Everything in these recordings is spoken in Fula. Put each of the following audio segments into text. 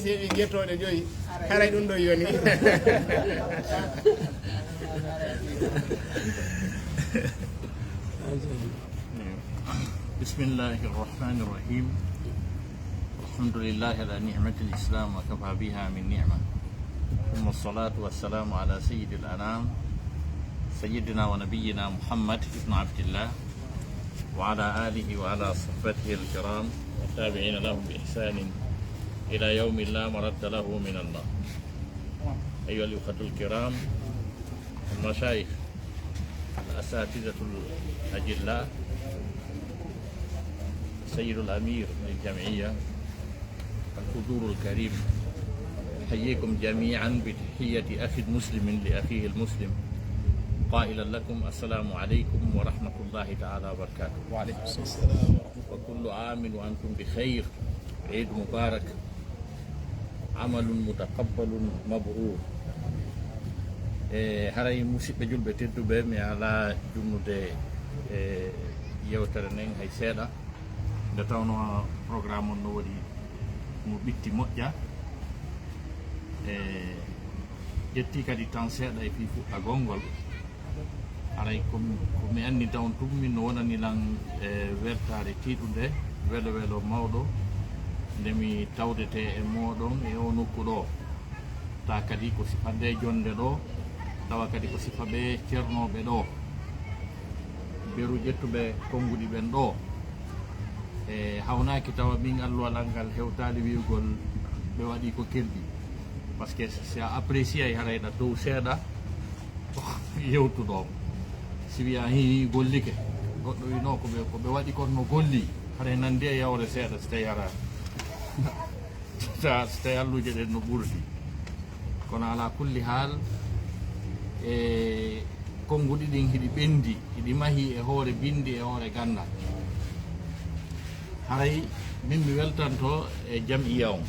seeɗi guettoɗe joyi haray ɗum ɗo yoni. بسم الله الرحمن الرحيم. الحمد لله على نعمة الإسلام وكفى بها من نعمة، ثم الصلاة والسلام على سيد الأنام سيدنا ونبينا محمد بن عبد الله وعلى آله وعلى صحبته الكرام والتابعين لهم بإحسان إلى يوم لا مرد له من الله. أيها الأخوة الكرام، المشايخ، الأساتذة الأجلاء، سيد الأمير للجمعية، الحضور الكريم، أحييكم جميعا بتحية أخي المسلم لأخيه المسلم، قائلا لكم السلام عليكم ورحمة الله تعالى وبركاته. وعليكم السلام. وكل عام وأنتم بخير، عيد مبارك، عمل متقبل مبرور. haray musidɓe julɓe tedduɓe, mi ala junnude yewtere nden hay seeɗa, nde tawno programme on no waɗi mo ɓitti moƴƴa, ƴetti kadi tan seeɗa e fi fuɗɗagol ngol. haray komi anni taw tummin no wonani lan weltare tiiɗude, welo welo mawɗo nde mi tawdete e moɗon e o nokku ɗo, ta kadi ko sifa nde jonde ɗo, tawa kadi ko sifa ɓe ceernoɓe ɗo, beru ƴettuɓe konnguɗi ɓen ɗo. E hawnaki tawa min alluwal ngal hewtali wiwgol ɓe waɗi ko kelɗi, par ce que si a apprécie harayɗa dow seeɗa yewtuɗo. si wiya hi gollike, goɗɗo wino koɓe waɗi kon no golli, haray nandi e yawre seeɗa so tawi ara so tawi alluje ɗen no ɓurdi. kono ala kulli haal, e konnguɗi ɗin hiɗi ɓendi, hiɗi mahi e hoore bindi e hoore gandal. haray min mi weltanto e jamiya on,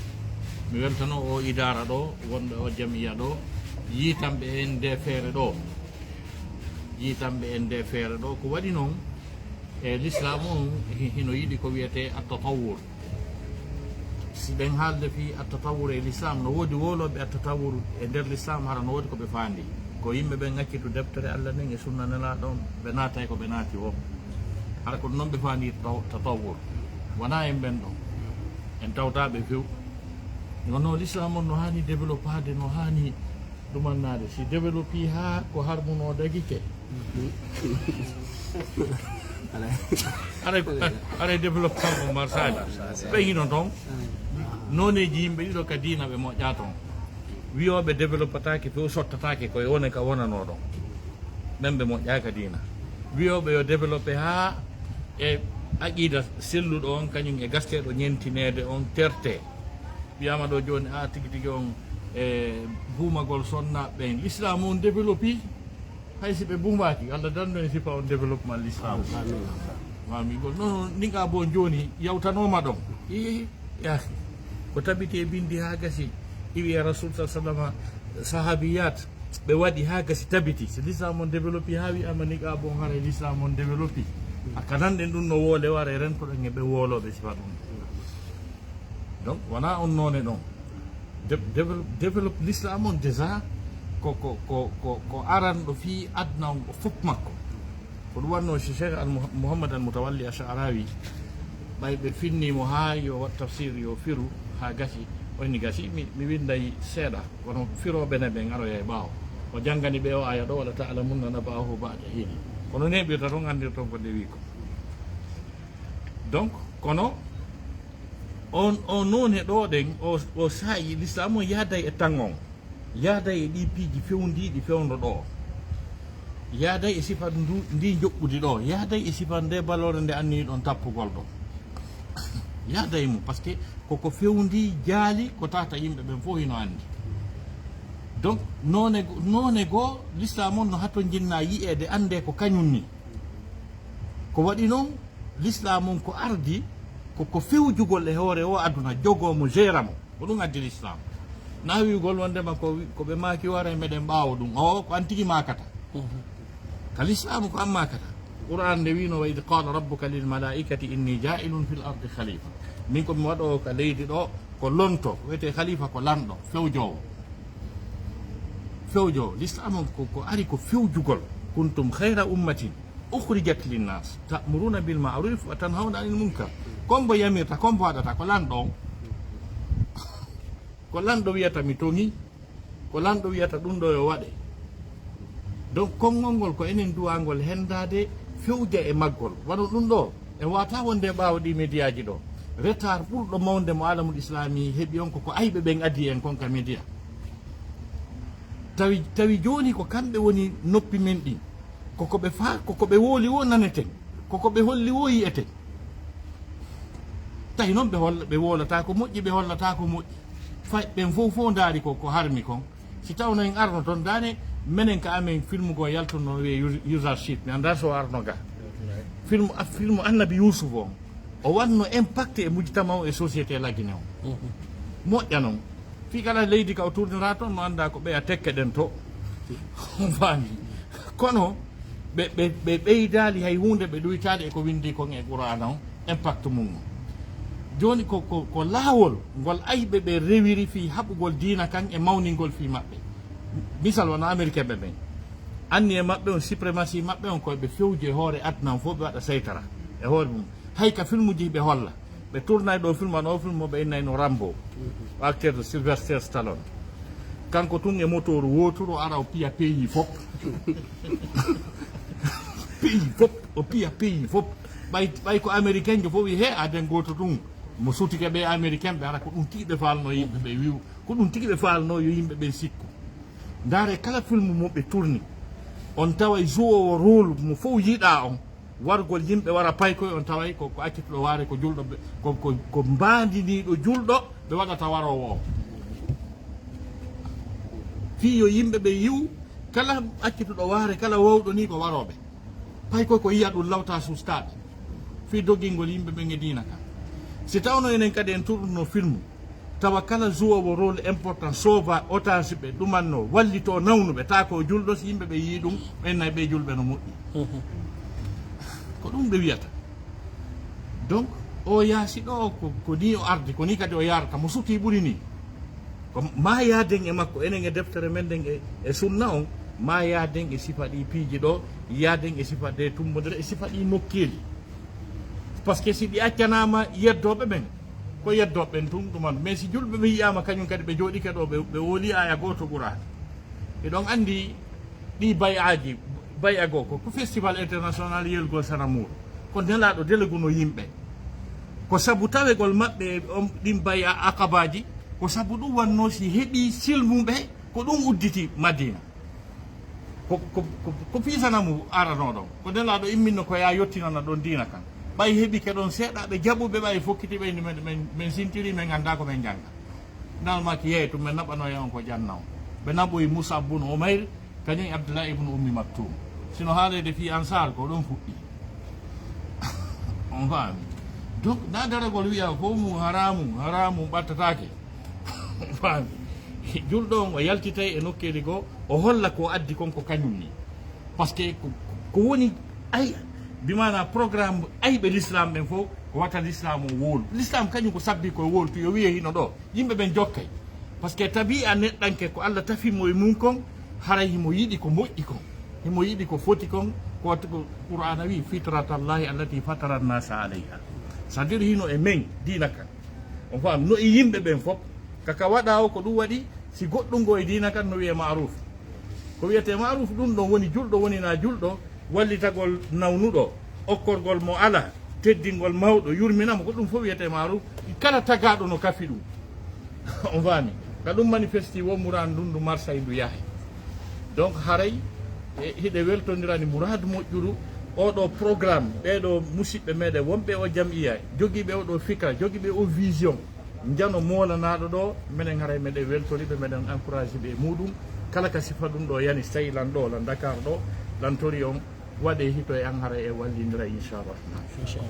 mi weltano o idara ɗo, wonɓe o jamiya ɗo, yiitanɓe en nde feere ɗo, yiitanɓe en nde feere ɗo. ko waɗi noon e l'islam on hino yiɗi ko wiyete attatawur. si ɓen haalde fi attatawur e l'islam, no woodi woloɓe attatawur e nder l'islam, hara no woodi koɓe faandi, ko yimɓe ɓen ŋaccitu deftere Allah nden e sunna nelaɗon, ɓe naata e ko ɓe naati o. hara ko noon ɓe faandi tatawur, wona en ɓen ɗon en tawtaɓe few. nono l'islam on no hani développade, no hani ɗumannade. si développi ha ko harmuno dagike aɗa développement o marsali ɓe hino toon. noneji yimɓe ɗiɗo ka diina ɓe moƴƴa toon. wiyoɓe développatake few sottatake koye wone ka wonano ɗon, ɓen ɓe moƴƴaka diina. wiyoɓe yo développé ha e aqida selluɗo on, kañum e gasteɗo ñentinede on terte. wiyama ɗo joni a tigui tigui on e buumagol sonnaɓe ɓen, l'islam on développi. hay si ɓe buumaki, Allah danno en sifa on développement l'islam. mamigol non ninga bo joni yawtanoma ɗon yahi ko tabiti e bindi ha gasi, iwi e rasul sa sallama sahabiyat ɓe waɗi ha gasi tabiti. so l'islam on développi ha wiyama niga bon haray l'islam on développi, hakka nanɗen ɗum no woole wara e rentoɗen e ɓe woloɓe sifa ɗum. donc wona on none ɗon développe l'islam on déjà ko aranɗo fi adna on fof makko. ko ɗum wanno cheikh mouhammad al moutawalli asharawi, ɓay ɓe finnimo ha yo wat tafsir yo firu ha gasi, oyni gasi mi winday seeɗa, kono firoɓe ne ɓe garoya e ɓaawo, o janggani ɓe o aya ɗo, wala ta'lamunna naba'ahu ba'da hin. kono neɓirta toon andir toon ko ndewi ko. donc kono o none ɗo ɗen o saayi l'islam o yaaday e tan on, yaaday e ɗi piiji fewndiɗi fewndo ɗo, yaaday e sifa ndi joɓɓudi ɗo, yaaday e sifa nde balore nde anni ɗon tappugol ɗo, yaaday mum, par ce que koko fewndi jaali ko tata yimɓe ɓen fof hino anndi. donc none goo l'islam on no hatto jinna yi'ede ande ko kañum ni. ko waɗi noon l'islam on ko ardi koko fewjugol e hoore o aduna, jogomo géramo, ko ɗum addi l'islam. na wiwgol wondema ko ɓe maki wara e meɗen ɓaawo ɗum, o ko an tigi makata. ka l'islam ko an makata. qur'an nde wino wa id qala rabbuka lil malaikati inni ja'ilun fil ardi khalifa, min komi waɗo ka leydi ɗo ko lonto wiyete khalifa ko lanɗo fewjowo l'islam ko ari ko fewjugol kuntum khayra ummatin ukhrijat linnas ta'muruna bil ma'ruf wa tanhauna 'anil munkar kombo yamirta kombo waɗata ko lanɗo wiyata mi tongi ko lanɗo wiyata ɗum ɗo yo waɗe donc konngol ngol ko enen duwangol hendade fewja e maggol waɗo ɗum ɗo e wata wonde ɓaawo ɗi média ji ɗo retard ɓurɗo mawde mo alamul islami heeɓi on ko ayɓe ɓen addi en konka média tawi joni ko kamɓe woni noppi men ɗi koko ɓe wooli wo naneten koko ɓe holli wo yiyeten tawi noon ɓe wolata ko moƴƴi ɓe hollata ko moƴƴi ɓen fof daari ko harmi kon si tawno en arno toon dane menen ka amen film go yaltono wiye usership mi anda so arno ga film annabi Yusuf o wanno impact e mujtama o e société laggine o moƴƴa noon fi kala leydi ka o tournira toon no anda ko ɓeya tekke ɗen to fami kono ɓe ɓeydali hay hunde ɓe ɗoytade eko windi kon e qur'ana o impact mum joni ko laawol ngol ayɓe ɓe rewiri fi haɓugol diina kan e mawningol fi maɓɓe misal wono américain ɓe ɓen anni e maɓɓe on suprématie maɓɓe on koyeɓe fewji e hoore adnan fof ɓe waɗa seytara e hoore mum hay ka film uji ɓe holla ɓe tournay ɗo film o film o ɓe innayno Rambo acteur de Sylvester Stallone kanko tun e moteur wotoro ara o piya pays fof o piya pays fof ɓay ko américain jo fof wi he aden goto tun mo sutike ɓe américain ɓe ara ko ɗum tigi ɓe falno yimɓe ɓe wiw ko ɗum tigi ɓe falno yo yimɓe ɓen sikku ndaare kala film mo ɓe tourni on tawa jouowo rôle mo fof yiɗa on wargol yimɓe wara paykoye on taway ko accituɗo waare ko julɗo ko mbandiniɗo julɗo ɓe waɗata warowo o fi yo yimɓe ɓe yiw kala accituɗo waare kala wawɗo ni ko waroɓe paykoye ko yiya ɗum lawta sustaɓe fi doggingol yimɓe ɓen e dina kam si tawno enen kadi en tourno film tawa kala jouowo rôle important sauva otage ɓe ɗumanno wallito nawnuɓe ta ko julɗo so yimɓe ɓe yii ɗum ɓennayi ɓe julɓe no moƴƴi ko ɗum ɓe wiyata donc o yaasi ɗo ko ni o ardi ko ni kadi o yarata mo suti ɓuri ni ko ma yaaden e makko enen e deftere men nden e sunna on ma yaaden e sifa ɗi piiji ɗo yaaden e sifa ɗe tumbodere e sifa ɗi nokkeeli par ce que si ɗi accanama yeddoɓe ɓen ko yeddoɓe ɓen tun ɗuman mais si julɓe ɓe yiyama kañum kadi ɓe jooɗike ɗo ɓe wooli aya goto ɓurani eɗon andi ɗi bayaji baya goo ko festival international yelgol Sanamour ko nelaɗo déléguno yimɓe ko sabu tawegol maɓɓe ɗin baya akabaji ko sabu ɗum wanno si heeɓi silmuɓe ko ɗum udditi Madina ko Sanamour arano ɗon ko nelaɗo imminno ko ya yettinana ɗon dina kan ɓay heeɓi ke ɗon seeɗa ɓe jaɓuɓe ɓay fokkiti ɓeyni men sintiri men ganda ko men janga nalmaki yeey tum ɓe naɓanoye on ko janna o ɓe naɓoyi Moussa bun Umayr kañum Abdullah ibnu Ummi Maktoum sino haalede fi ansar ko ɗon fuɗɗi on faami donc na daragol wiya fof mum haramu ɓattatake on faami julɗo on o yaltitay e nokkeli goo o holla ko addi kon ko kañum ni par ce que ko woni ay bimana programme ayɓe l'islam ɓen fof ko watta l'islam o woolu l'islam kañum ko sabbi koye wooltu yo wiye hino ɗo yimɓe ɓen jokkay par ce que tabi a neɗɗanke ko Allah tafimo e mum kon haray himo yiɗi ko moƴƴi kon himo yiɗi ko foti kon ko watta ko qur'ana wi fitratallahi allati fatara nnasa alayha c'est à dire hino e men dina kan on faam no e yimɓe ɓen fof kaka waɗa o ko ɗum waɗi si goɗɗum ngo e dina kan no wiye maruf ko wiyete maruf ɗum ɗon woni julɗo woni na julɗo wallitagol nawnuɗo okkorgol mo ala teddingol mawɗo yurminamo ko ɗum fof wiyete maruf kala tagaɗo no kafi ɗum on faami ka ɗum manifesti wo muran ndun ndu marsay ndu yahay donc haray hiɗe weltodirani mouradu moƴƴuru oɗo programme ɓeɗo musidɓe meɗen wonɓe o jamiya joguiɓe oɗo fikra joguiɓe o vision jano molanaɗo ɗo minen haray meɗen weltoriɓe meɗen encouragé ɓe e muɗum kala ka sifa ɗum ɗo yani so tawi lan ɗo lan Dakar ɗo lan tori on waɗe hito e an haray e wallidira inchallah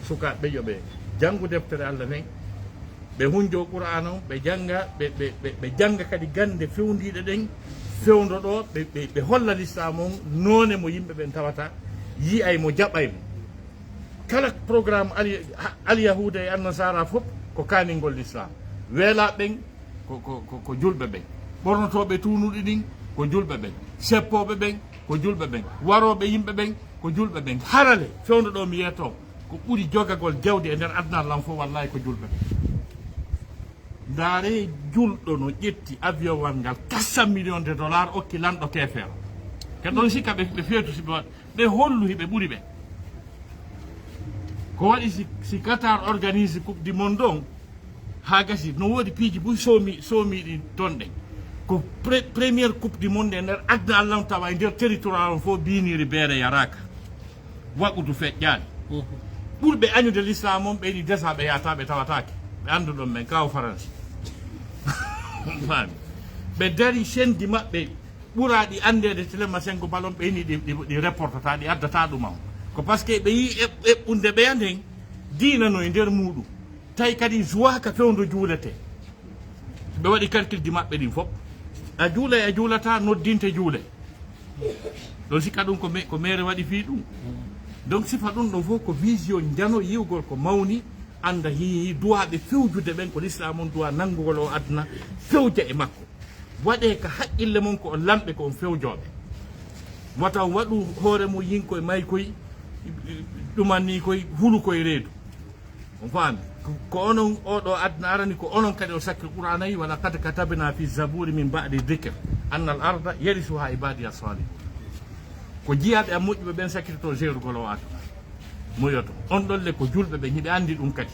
sukaɓe ƴoɓe janggu deftere Allah nden ɓe hunjo qur'an o ɓe janga ɓe janga kadi gande fewdiɗe ɗen fewdo ɗo ɓe holla l'islam on none mo yimɓe ɓen tawata yiyay mo jaɓay mo kala programme al yahuda e annasara fof ko kaningol l'islam weelaaɓe ɓen ko julɓe ɓen, ɓornotooɓe tuunuɗi ɗin ko julɓe ɓen, seppooɓe ɓen ko julɓe ɓen, warooɓe yimɓe ɓen ko julɓe ɓen. harale fewndo ɗo mi yeeto ko ɓuri jogagol jawdi e nder adnallam fof wallahi ko julɓe ɓen. ndaare julɗo no ƴetti avion wal ngal 400 millions de dollars okki lanɗo keefeero, ke ɗon sikka ɓe feetusiɓe waɗ ɓe holluhi ɓe ɓuri ɓe. ko waɗi si Qatar organise coupe du monde on ha gasi no woodi piiji buy soomiɗi ton ɗen ko premiére coupe du monde e nder adna allah tawa e nder territoire on fof biniri beere yaraka waɓudu feƴƴaani. ɓurɓe añude l'islam on ɓeyni desa ɓe yata ɓe tawatake ɓe andu ɗon men kaw France fami ɓe dari sendi maɓɓe ɓuraɗi andede téléma 5 ballon ɓeyni ɗi reportata ɗi addata ɗuma ko par ce que ɓe yi eɓɓunde ɓeya nden diinano e nder muɗum tawi kadi joie ka fewndo juulete ɓe waɗi calcul di maɓɓe ɗin fof a juula a juulata noddinte juule ɗon sikka ɗum ko maire waɗi fi ɗum. donc sifa ɗum ɗon fof ko vision jano yiwgol ko mawni anda hi duwaɓe fewjude ɓen ko l'islam on duwa nanngugol o aduna fewja e makko waɗe ka haqqille mon ko o lamɓe ko on fewjoɓe wata waɗu hoore mum yinkoye may koye ɗumanni koye hulu koye reedu on faami ko onon oɗo aduna arani ko onon kadi o sakki qur'anayi wala kad katabna fi zaburi min ba'di dhicre anna al arda yarisuha ibadiya salih ko jiyaɓe am moƴƴuɓe ɓen sakkitoto jeerugol o aduna moyoto on ɗolle ko julɓe ɓe hiɓe andi ɗum kadi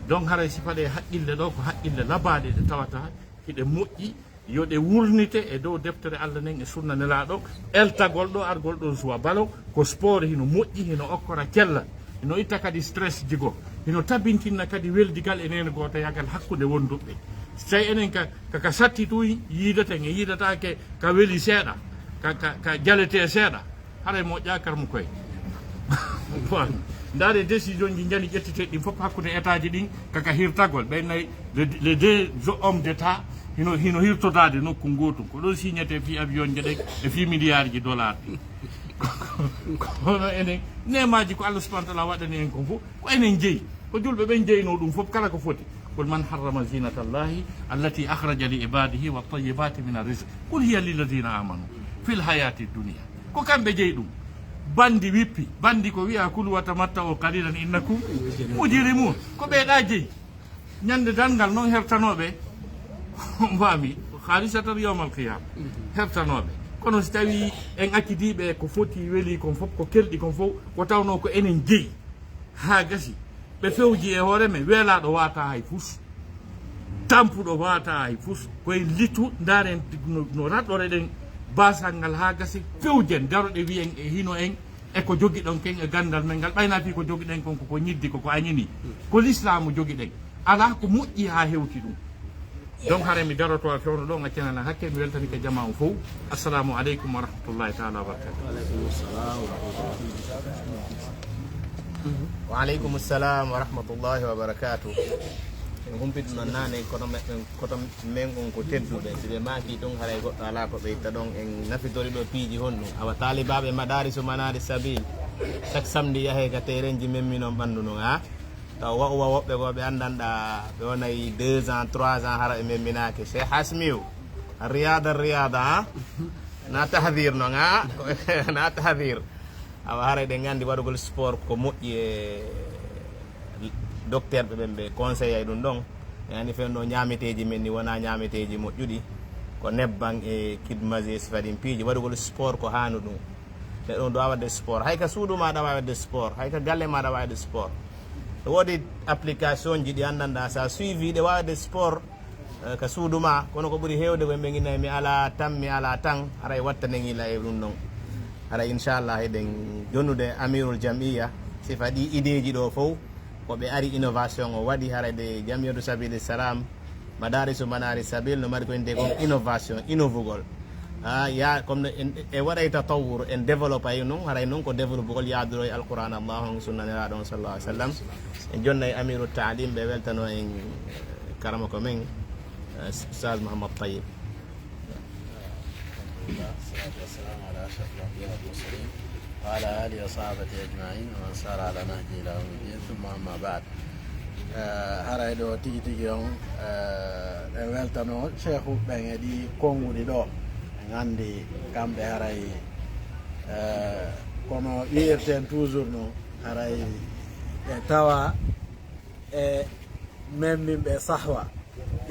donc haray sifaɗe haqqille ɗo ko haqqille labaɗe ɗe tawata hiɗe moƴƴi yoɗe wurnite e dow deftere Allah nden e sunna nelaɗo eltagol ɗo argol ɗo suwa balo ko sport hino moƴƴi hino okkora kella hino itta kadi stress jigo hino tabintinna kadi weldigal e nene goto yagal hakkude wonduɓe so tawi enen kaka satti tuy yiidaten e yiidatake ka weeli seeɗa ka jalete seeɗa haray moƴƴakar mo koye ndaare décision ji jani ƴettete ɗin fof hakkude état ji ɗin kaka hirtagol ɓay nayi les deux hommes d' état hino hirtodade nokku gotum ko ɗon signete fi avion je ɗen e fi milliard ji dollar ɗi kono enen nemaji ko Allah subahana taala waɗani en kon fof ko enen jeeyi ko julɓe ɓen jeyno ɗum fof kala ko foti qul man harrama zinata llahi allati akhraja li ibadihi wa tayyibati min arrisque qul hiya lilladina amanu fil hayati dunia ko kamɓe jeeyi ɗum bandi wippi bandi ko wiya kulu wa tamatta'u qalilan innakum mujrimun ko ɓeeɗa jeeyi ñande dangal noon hertanoɓe fami halisatan yawmal qiyama hertanoɓe kono so tawi en accidiɓe ko foti weeli kon fof ko kelɗi kon fof ko tawno ko enen jeeyi ha gasi ɓe fewji e hoore men weelaɗo wata hay fus tampuɗo wata hay fus koye littu daren no raɗɗore ɗen basal ngal ha gasi fewjen daroɗe wiyen e hino en eko jogi ɗon ken e gandal men ngal ɓayna fi ko jogi ɗen kon koko ñiddi koko añini ko l'islamu jogi ɗen ala ko moƴƴi ha hewti ɗum donc hare mi daroto a fewno ɗo gaccanana hakke mi weltani ko jama o fof assalamu aleykum wa rahmatullahi taala wa barakatuh. wa aleykum salam wa rahmatullahi wa barakatuh. en humpito noon nane koto men on ko tedduɓe si ɓe maki ɗum haray goɗɗo ala ko ɓeyta ɗon en nafitori ɗo piiji honɗum awa talibaɓe madaris o manade sabil chaque samedi yahe ka terrain ji men minon ɓandu non ha taw wa'uwa woɓɓe go ɓe andanɗa ɓe wonayi 2 ans 3 ans hara ɓe memminaki cheikh hasmiu riyada ha na tahdir non ha na tahdir awa haray ɗe gandi waɗugol sport ko moƴƴi e docteur ɓe ɓen ɓe conseil ay ɗum ɗon e andi fen ɗo ñameteji men ni wona ñameteji moƴƴuɗi ko nebban e kidmasi sifaɗin piiji waɗugol sport ko hanu ɗum te ɗon ɗo wawadde sport hay ka suudu maɗa wawi wadde sport hay ka galle maɗa wawi wadde sport woodi application ji ɗi andanɗa sa suivi ɗe wawde sport ka suudu ma kono ko ɓuuri hewde ko yimɓe guinnayi mi ala tan haray wattane guila e ɗum ɗon haray inchallah eɗen jonnude amirul jamiya sifa ɗi idée ji ɗo fof ko ɓe ari innovation o waɗi harade jamiyatu sabili salam madarisu manari sabil no mari ko inde kon innovation innovugol ya comme e waɗay tatawur en développe ay noon haray noon ko développegol yaaduro e alquran allahu sunna nelaɗo on sallallahu alih w sallam en jonna e amiru taalim ɓe weltano en karama ko men ustad mouhamad tayyib. وعلى آله وصحبه أجمعين ومن سار على نهجه إلى يوم الدين ثم أما بعد haray ɗo tigi tigi on ɗe weltano cheikhu ɓen e ɗi konguɗi ɗo en andi kamɓe haray kono wiyirten toujours no haray ɓe tawa e memminɓe sahwa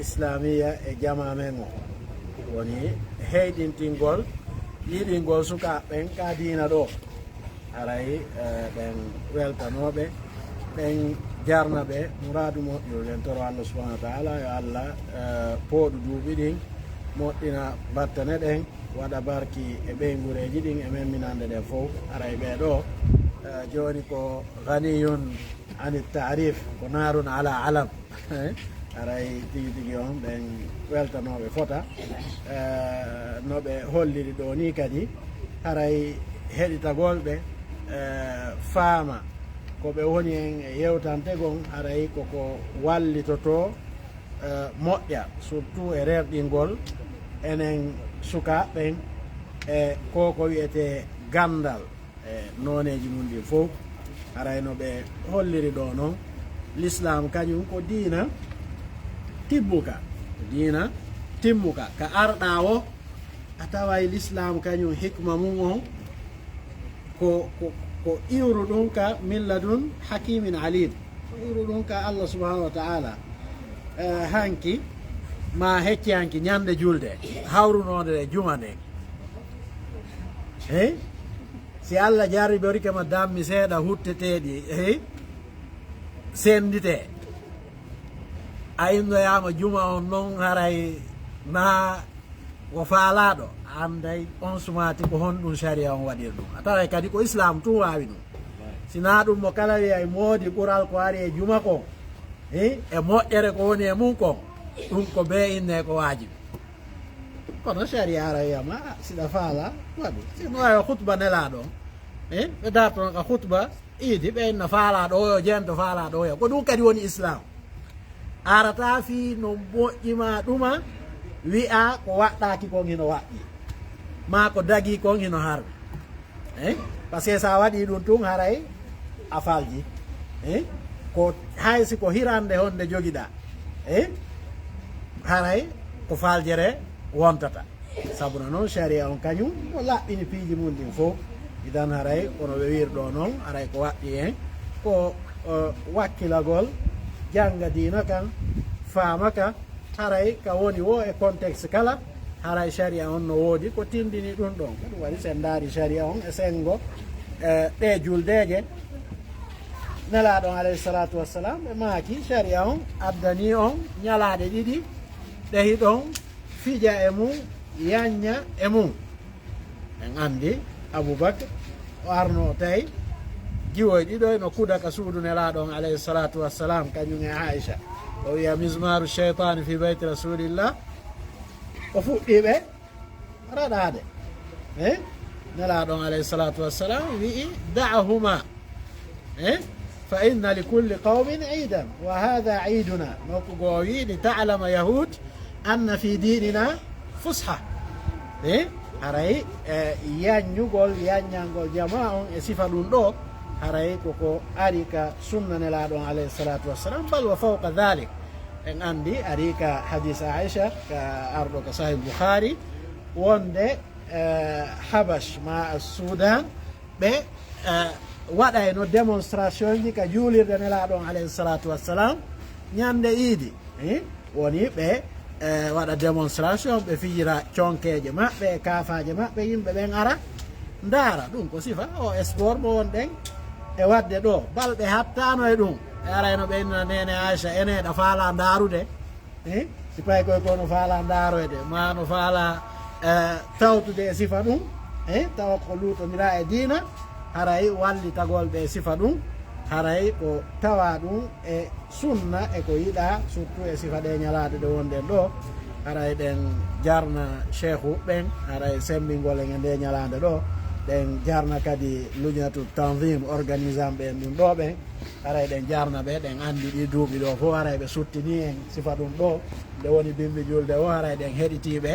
islamiya e jama men o woni heyɗintingol yiɗingol sukaɓen ka dina ɗo haray ɓen weltanoɓe ɓen jarna ɓe muradu moƴƴulen toro Allah subahanahu wa taala yo Allah pooɗu duuɓi ɗin moƴƴina battane ɗen waɗa barki e ɓeygureji ɗin e memminande ɗen fof aray ɓeɗo joni ko ganiyun ani tarif ko narun ala alam aray tigi tigi on ɓen weltanoɓe fota noɓe holliri ɗo ni kadi haray heɗitagol ɓe faama koɓe woni en e yewtante gon haray koko wallitoto moƴƴa surtout e rerɗingol enen sukaɓen e koko wiyete gandal e noneji mum ɗin fof haray no ɓe holliri ɗo noon l'islam kañum ko diina tibbuka diina timmuka ka arɗa o a taway l'islam kañum hikma mum on ko iwru ɗum ka milladun hakimin alim ko iwru ɗum ka Allah subhanahu wa taala hanki ma hecci hanki ñande julde hawrunode e juma nden hey si Allah jarriɓe o rikema dammi seeɗa hutteteɗi hey sendite a innoyama juma on noon haray na ko faalaɗo anday on sumati ko honɗum sharia on waɗir ɗum a taway kadi ko islam tun wawi ɗum sina ɗum mo kala wiya e moodi ɓural ko ari e juma kon e moƴƴere ko woni e mum kon ɗum ko be inne ko wajibi kono sharia ara wiyama siɗa faala waɗu sino wawi khutba nelaɗo ɓe dartoon ka khutba iidi ɓe inna faalaɗo oyo jento faalaɗo oyo ko ɗum kadi woni islam arata fi no moƴƴima ɗuma wi'a ko waɗɗaki kon hino waɗɗi ma ko dagi kon hino harmi par ce que sa waɗi ɗum tun haray a falji ko haysi ko hirande honde joguiɗa haray ko faljere wontata sabuna noon sharia on kañum o laɓɓini piiji mum ɗin fof idan haray kono ɓe wirɗo noon haray ko waɗɗi hen ko wakkilagol janga dina kan faama ka haray ka woni wo e contexte kala haray sharia on no woodi ko tindini ɗum ɗon ko ɗum waɗi sen daari sharia on e sengo ɗe juldeje nelaɗon alayhi salatu wassalam ɓe maaki sharia on addani on ñalaɗe ɗiɗi ɗehi ɗon fija e mum yanña e mum en andi aboubacre o arno tawi jiwoy ɗiɗo no kuda ka suudu nelaɗon alayhi salatu wassalam kañum e aicha o wiya mismaru cheitani fi beyti rasulillah o fuɗɗiɓe raɗade nelaɗon alayhi salatu wassalam wi'i da'ahuma fa inna li kulli qawmin iidan wa hada iiduna nokku goo wi li ta'lama yahud anna fi dinina fusha haray yanñugol yanñangol jama on e sifa ɗum ɗo haray koko ari ka sunna nelaɗon alayhi salatu wassalam bal wa fawqa dhalik en andi ari ka hadis aicha ka arɗo ka sahih boukhari wonde habash ma sudan ɓe waɗayno démonstration ji ka juulirde nelaɗon alayhi salatu wassalam ñande iidi woni ɓe waɗa démonstration ɓe fijira conkeje maɓɓe e kafaje maɓɓe yimɓe ɓen ara ndaara ɗum ko sifa o sport mo wonɗen e wadde ɗo balɓe hattano e ɗum e arayno ɓe innana nene aicha eneɗa faala daarude si pay koye kono faala daaroyde ma no faala tawtude e sifa ɗum tawa ko luutomira e diina haray wallitagol ɓe sifa ɗum haray ko tawa ɗum e sunna e ko yiɗa surtout e sifa ɗe ñalaɗe ɗe wonɗen ɗo haray ɗen jarna cheikhu ɓen haray sembingol en e nde ñalade ɗo ɗen jarna kadi luñatu tanzim organisam ɓen ɗum ɗo ɓen haray ɗen jarna ɓe ɗen andi ɗi duuɓi ɗo fof haray ɓe suttini en sifa ɗum ɗo nde woni bimbi julde o haray ɗen heɗitiɓe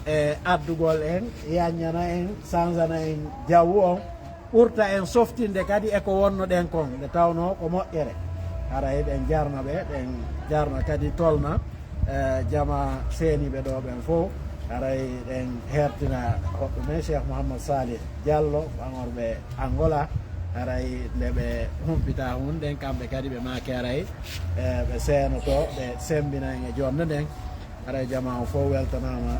e addugol en yanñana en sansana en jawwu on ɓurta en softinde kadi eko wonno ɗen kon nde tawno ko moƴƴere haray ɗen jarna ɓe ɗen jarna kadi tolna jama seeniɓe ɗo ɓen fof haray ɗen hertina hoɓɓe men cheikh mouhammad salih diallo ɓamorɓe angola haray nde ɓe humpita hun ɗen kamɓe kadi ɓe maaki haray ɓe seenoto ɓe sembina en e jonde nden haray jama o fof weltanama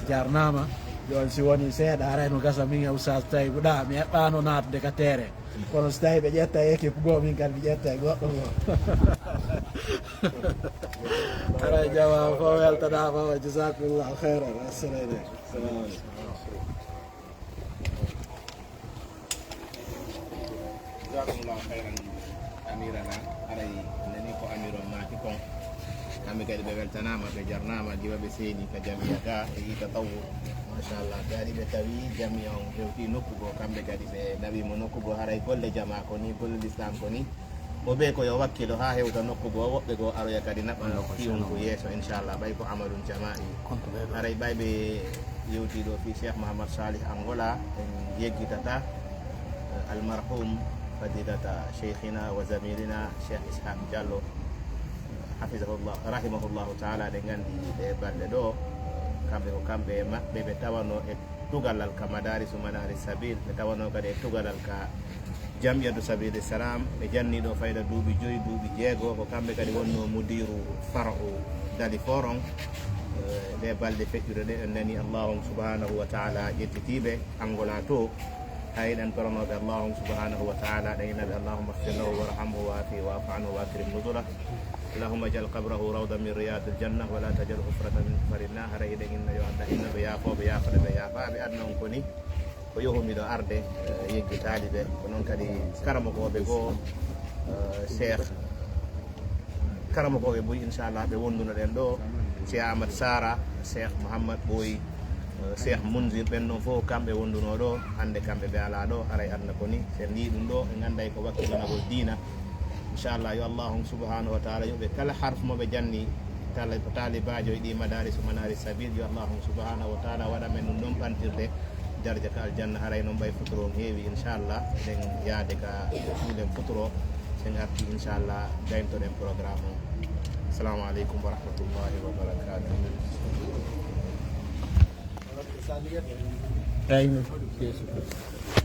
jarnama joni si woni seeɗa haray no gasa min e oustage tawi ɗa mi heɓɓano natde ka teere kono so tawi ɓe ƴetta équipe goo min kadi mi ƴetta e goɗɗo goo haray jama fof weltanama wa jasakumllahu heyran assalamu aleykum salamu aleykum jazakumullahu khairan amirana aray nani ko amiro maki kon kamɓe kadi ɓe weltanama ɓe jarnama giwa ɓe seeni ka jamiya ga e yita tawo machallah gaari ɓe tawi jamiya on hewti nokku goo kamɓe kadi ɓe nawimo nokku goo haray golle jama ko ni golle l'islam ko ni mo ɓe koyo wakkilo ha hewta nokku goo woɓɓe goo aroya kadi naɓa fiwon ko yeeso inchallah ɓay ko amadou jama'i haray ɓay ɓe yewtiɗo fi cheikh mouhammad salih angola en yeggitata almarhum fadilata cheikhina wa zamilina cheikh ishaq diallo hafizahullah rahimahullahu taala ɗe gandi ɗe balɗe ɗo kamɓe ko kamɓe maɓɓe ɓe tawano e tugalal ka madarisu manaris sabil ɓe tawano kadi e tugalal ka jamiyatu sabili salam ɓe janniɗo fayda duuɓi 5 duuɓi 6 ko kamɓe kadi wonno mudiru far'u dali foron ɗe balɗe feƴƴude ɗe en nani allahu subhanahu wa taala ƴettitiɓe angola to hayɗen toranoɓe allahu subhanahu wa taala ɗen inaɓe allahuma ahfir lahu warhamhu waafi waafu anhu wa akrim nuzulah allahumma jal qabrahu rawda min riyadil janna wala tajal hufrata min hufarinna hara hiɗen inna yo allah innaɓe yaafoɓe yaafade ɓe yaafaɓe adna on koni ko yohumiɗo arde yeggitali ɓe ko noon kadi karamokoɓe goo cheikh karamokoɓe boyi inchallah ɓe wonduno ɗen ɗo cheikh ahmad sara cheikh mouhammad ɓoyi cheikh mounzir ɓen ɗon fof kamɓe wonduno ɗo hande kamɓe ɓe ala ɗo haray adna koni sen ni ɗum ɗo ɓe ganday ko wakkilonagol diina inchallah yo allahu subhanahu wa taala yoɓe kala harf moɓe janni talibajo e ɗi madaris manaris sabil yo allahu subhanahu wa taala waɗa men ɗum ɗon ɓantirde darja ka aljanna haray noon ɓay futuro on heewi inchallah eɗen yaade ka ɗuuɗen futuro sen arti inchallah gayntoɗen programme o assalamu aleykum wa rahmatullahi wa barakatuh Thank you.